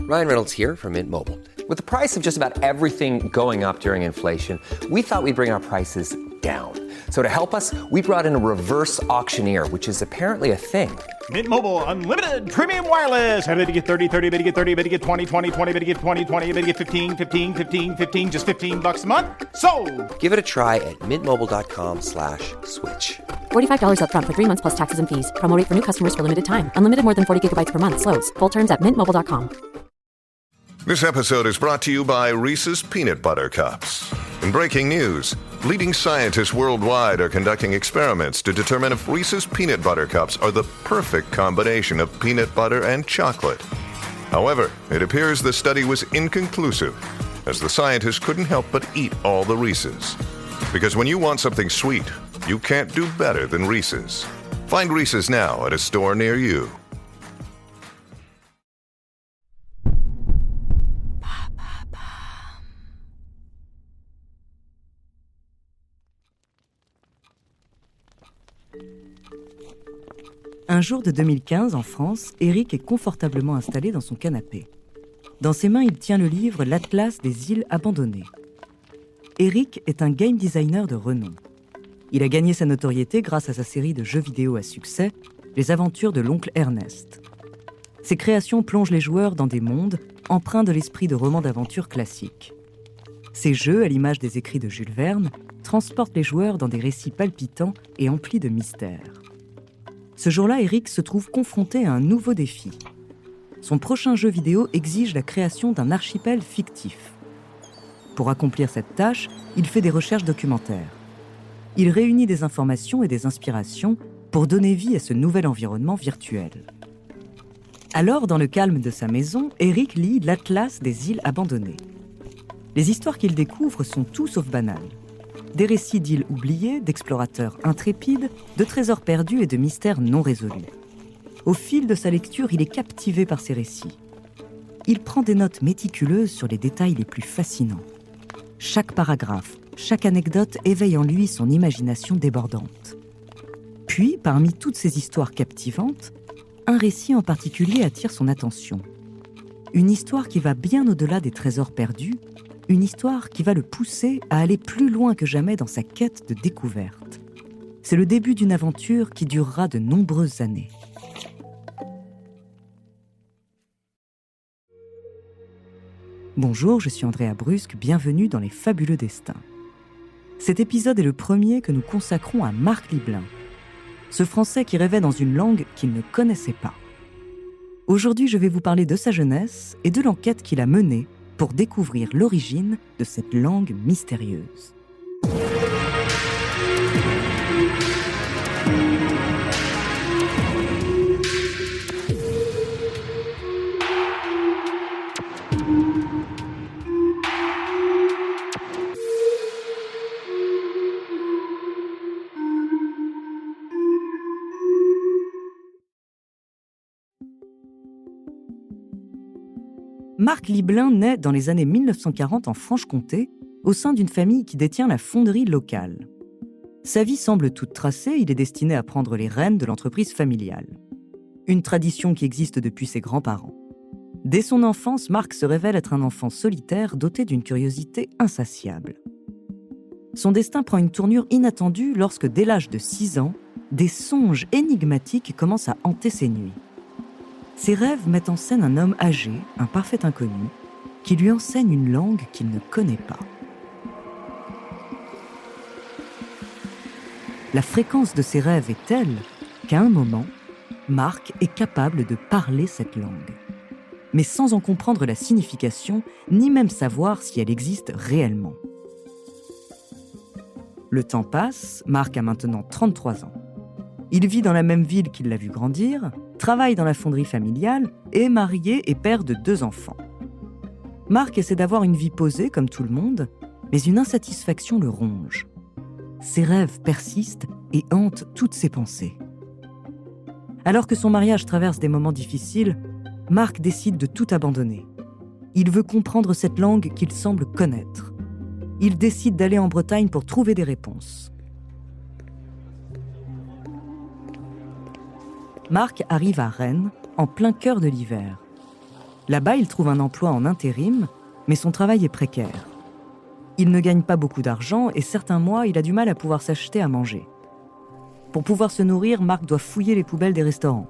Ryan Reynolds here from Mint Mobile. With the price of just about everything going up during inflation, we thought we'd bring our prices down. So to help us, we brought in a reverse auctioneer, which is apparently a thing. Mint Mobile Unlimited Premium Wireless. How to get 30, 30, bit to get 30, bit to get 20, 20, 20, bit to get 20, 20, bit to get 15, 15, 15, 15, just $15 a month? Sold! Give it a try at mintmobile.com/switch. $45 up front for 3 months plus taxes and fees. Promo rate for new customers for limited time. Unlimited more than 40 gigabytes per month. Slows full terms at mintmobile.com. This episode is brought to you by Reese's Peanut Butter Cups. In breaking news, leading scientists worldwide are conducting experiments to determine if Reese's Peanut Butter Cups are the perfect combination of peanut butter and chocolate. However, it appears the study was inconclusive, as the scientists couldn't help but eat all the Reese's. Because when you want something sweet, you can't do better than Reese's. Find Reese's now at a store near you. Un jour de 2015, en France, Eric est confortablement installé dans son canapé. Dans ses mains, il tient le livre « L'Atlas des îles abandonnées ». Eric est un game designer de renom. Il a gagné sa notoriété grâce à sa série de jeux vidéo à succès, Les Aventures de l'Oncle Ernest. Ses créations plongent les joueurs dans des mondes empreints de l'esprit de romans d'aventure classiques. Ces jeux, à l'image des écrits de Jules Verne, transportent les joueurs dans des récits palpitants et emplis de mystères. Ce jour-là, Eric se trouve confronté à un nouveau défi. Son prochain jeu vidéo exige la création d'un archipel fictif. Pour accomplir cette tâche, il fait des recherches documentaires. Il réunit des informations et des inspirations pour donner vie à ce nouvel environnement virtuel. Alors, dans le calme de sa maison, Eric lit l'Atlas des îles abandonnées. Les histoires qu'il découvre sont tout sauf banales. Des récits d'îles oubliées, d'explorateurs intrépides, de trésors perdus et de mystères non résolus. Au fil de sa lecture, il est captivé par ces récits. Il prend des notes méticuleuses sur les détails les plus fascinants. Chaque paragraphe, chaque anecdote éveille en lui son imagination débordante. Puis, parmi toutes ces histoires captivantes, un récit en particulier attire son attention. Une histoire qui va bien au-delà des trésors perdus, une histoire qui va le pousser à aller plus loin que jamais dans sa quête de découverte. C'est le début d'une aventure qui durera de nombreuses années. Bonjour, je suis Andrea Brusque, bienvenue dans Les Fabuleux Destins. Cet épisode est le premier que nous consacrons à Marc Liblin, ce Français qui rêvait dans une langue qu'il ne connaissait pas. Aujourd'hui, je vais vous parler de sa jeunesse et de l'enquête qu'il a menée pour découvrir l'origine de cette langue mystérieuse. Marc Liblin naît dans les années 1940 en Franche-Comté, au sein d'une famille qui détient la fonderie locale. Sa vie semble toute tracée, il est destiné à prendre les rênes de l'entreprise familiale. Une tradition qui existe depuis ses grands-parents. Dès son enfance, Marc se révèle être un enfant solitaire doté d'une curiosité insatiable. Son destin prend une tournure inattendue lorsque, dès l'âge de 6 ans, des songes énigmatiques commencent à hanter ses nuits. Ses rêves mettent en scène un homme âgé, un parfait inconnu, qui lui enseigne une langue qu'il ne connaît pas. La fréquence de ses rêves est telle qu'à un moment, Marc est capable de parler cette langue, mais sans en comprendre la signification, ni même savoir si elle existe réellement. Le temps passe, Marc a maintenant 33 ans. Il vit dans la même ville qu'il l'a vu grandir, travaille dans la fonderie familiale, est marié et père de 2 enfants. Marc essaie d'avoir une vie posée comme tout le monde, mais une insatisfaction le ronge. Ses rêves persistent et hantent toutes ses pensées. Alors que son mariage traverse des moments difficiles, Marc décide de tout abandonner. Il veut comprendre cette langue qu'il semble connaître. Il décide d'aller en Bretagne pour trouver des réponses. Marc arrive à Rennes, en plein cœur de l'hiver. Là-bas, il trouve un emploi en intérim, mais son travail est précaire. Il ne gagne pas beaucoup d'argent et certains mois, il a du mal à pouvoir s'acheter à manger. Pour pouvoir se nourrir, Mark doit fouiller les poubelles des restaurants.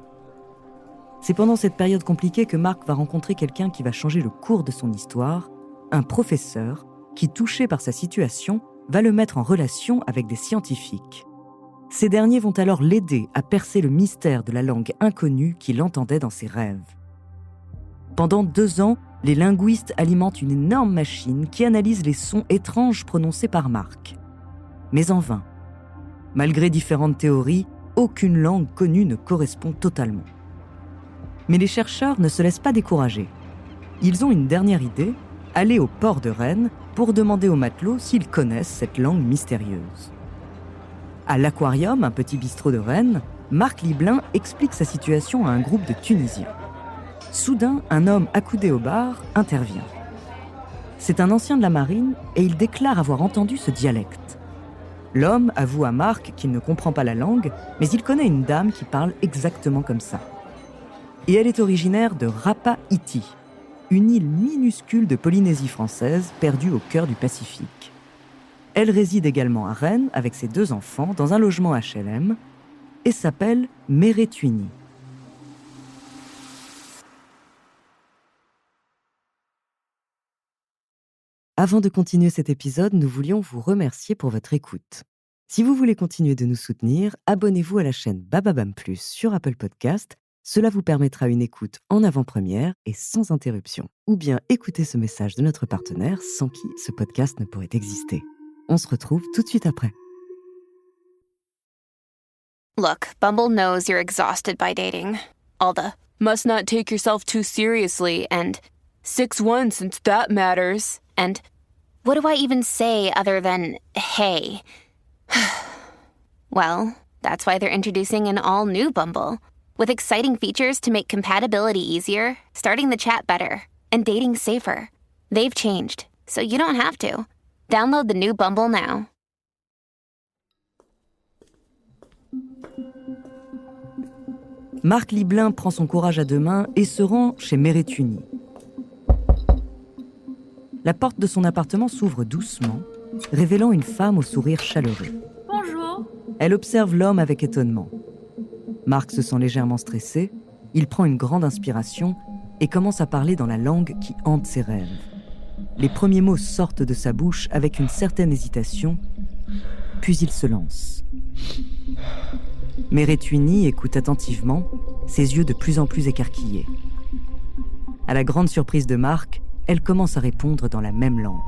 C'est pendant cette période compliquée que Mark va rencontrer quelqu'un qui va changer le cours de son histoire, un professeur qui, touché par sa situation, va le mettre en relation avec des scientifiques. Ces derniers vont alors l'aider à percer le mystère de la langue inconnue qu'il entendait dans ses rêves. Pendant 2 ans, les linguistes alimentent une énorme machine qui analyse les sons étranges prononcés par Mark. Mais en vain. Malgré différentes théories, aucune langue connue ne correspond totalement. Mais les chercheurs ne se laissent pas décourager. Ils ont une dernière idée, aller au port de Rennes pour demander aux matelots s'ils connaissent cette langue mystérieuse. À l'Aquarium, un petit bistrot de Rennes, Marc Liblin explique sa situation à un groupe de Tunisiens. Soudain, un homme accoudé au bar intervient. C'est un ancien de la marine et il déclare avoir entendu ce dialecte. L'homme avoue à Marc qu'il ne comprend pas la langue, mais il connaît une dame qui parle exactement comme ça. Et elle est originaire de Rapa Iti, une île minuscule de Polynésie française perdue au cœur du Pacifique. Elle réside également à Rennes avec ses 2 enfants dans un logement HLM et s'appelle Meretwini. Avant de continuer cet épisode, nous voulions vous remercier pour votre écoute. Si vous voulez continuer de nous soutenir, abonnez-vous à la chaîne Bababam Plus sur Apple Podcast. Cela vous permettra une écoute en avant-première et sans interruption. Ou bien écoutez ce message de notre partenaire sans qui ce podcast ne pourrait exister. On se retrouve tout de suite après. Look, Bumble knows you're exhausted by dating. All the must not take yourself too seriously and 6'1" since that matters. And what do I even say other than hey? Well, that's why they're introducing an all-new Bumble. With exciting features to make compatibility easier, starting the chat better, and dating safer. They've changed, so you don't have to. Download the new Bumble now. Marc Liblin prend son courage à 2 mains et se rend chez Meretwini. La porte de son appartement s'ouvre doucement, révélant une femme au sourire chaleureux. Bonjour. Elle observe l'homme avec étonnement. Marc se sent légèrement stressé, il prend une grande inspiration et commence à parler dans la langue qui hante ses rêves. Les premiers mots sortent de sa bouche avec une certaine hésitation, puis il se lance. Meretwini écoute attentivement, ses yeux de plus en plus écarquillés. À la grande surprise de Marc, elle commence à répondre dans la même langue.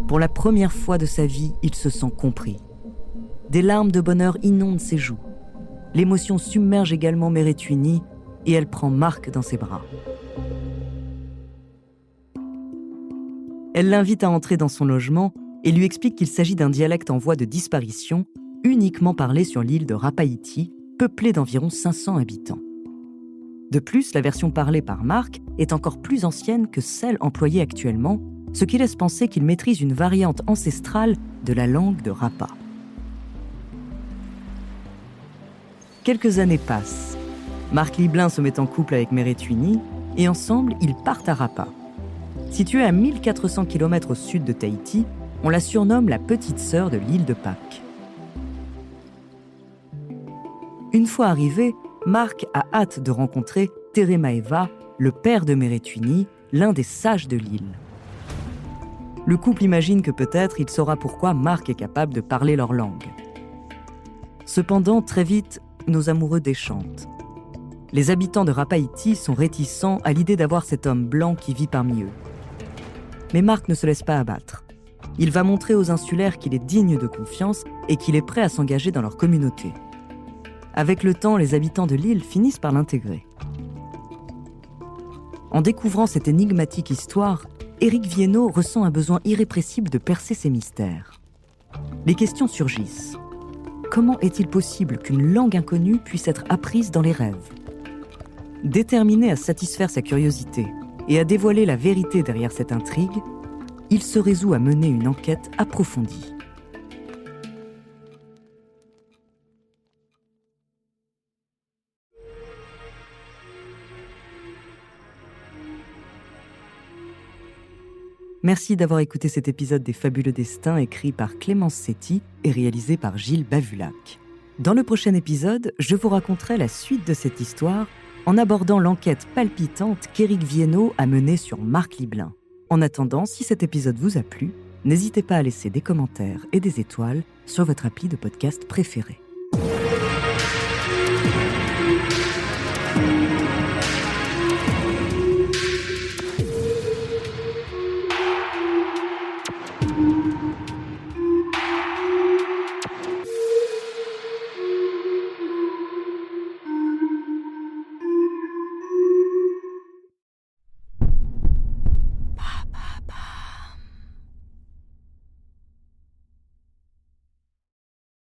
Pour la première fois de sa vie, il se sent compris. Des larmes de bonheur inondent ses joues. L'émotion submerge également Meretwini et elle prend Marc dans ses bras. Elle l'invite à entrer dans son logement et lui explique qu'il s'agit d'un dialecte en voie de disparition, uniquement parlé sur l'île de Rapa Iti, peuplée d'environ 500 habitants. De plus, la version parlée par Marc est encore plus ancienne que celle employée actuellement, ce qui laisse penser qu'il maîtrise une variante ancestrale de la langue de Rapa. Quelques années passent. Marc Liblin se met en couple avec Meretwini et ensemble, ils partent à Rapa. Située à 1400 km au sud de Tahiti, on la surnomme la petite sœur de l'île de Pâques. Une fois arrivé, Marc a hâte de rencontrer Teremaeva, le père de Meretwini, l'un des sages de l'île. Le couple imagine que peut-être il saura pourquoi Marc est capable de parler leur langue. Cependant, très vite, nos amoureux déchantent. Les habitants de Rapa Iti sont réticents à l'idée d'avoir cet homme blanc qui vit parmi eux. Mais Marc ne se laisse pas abattre. Il va montrer aux insulaires qu'il est digne de confiance et qu'il est prêt à s'engager dans leur communauté. Avec le temps, les habitants de l'île finissent par l'intégrer. En découvrant cette énigmatique histoire, Éric Viennot ressent un besoin irrépressible de percer ces mystères. Les questions surgissent. Comment est-il possible qu'une langue inconnue puisse être apprise dans les rêves ? Déterminé à satisfaire sa curiosité et à dévoiler la vérité derrière cette intrigue, il se résout à mener une enquête approfondie. Merci d'avoir écouté cet épisode des Fabuleux Destins écrit par Clémence Setti et réalisé par Gilles Bavulac. Dans le prochain épisode, je vous raconterai la suite de cette histoire en abordant l'enquête palpitante qu'Éric Viennot a menée sur Marc Liblin. En attendant, si cet épisode vous a plu, n'hésitez pas à laisser des commentaires et des étoiles sur votre appli de podcast préféré.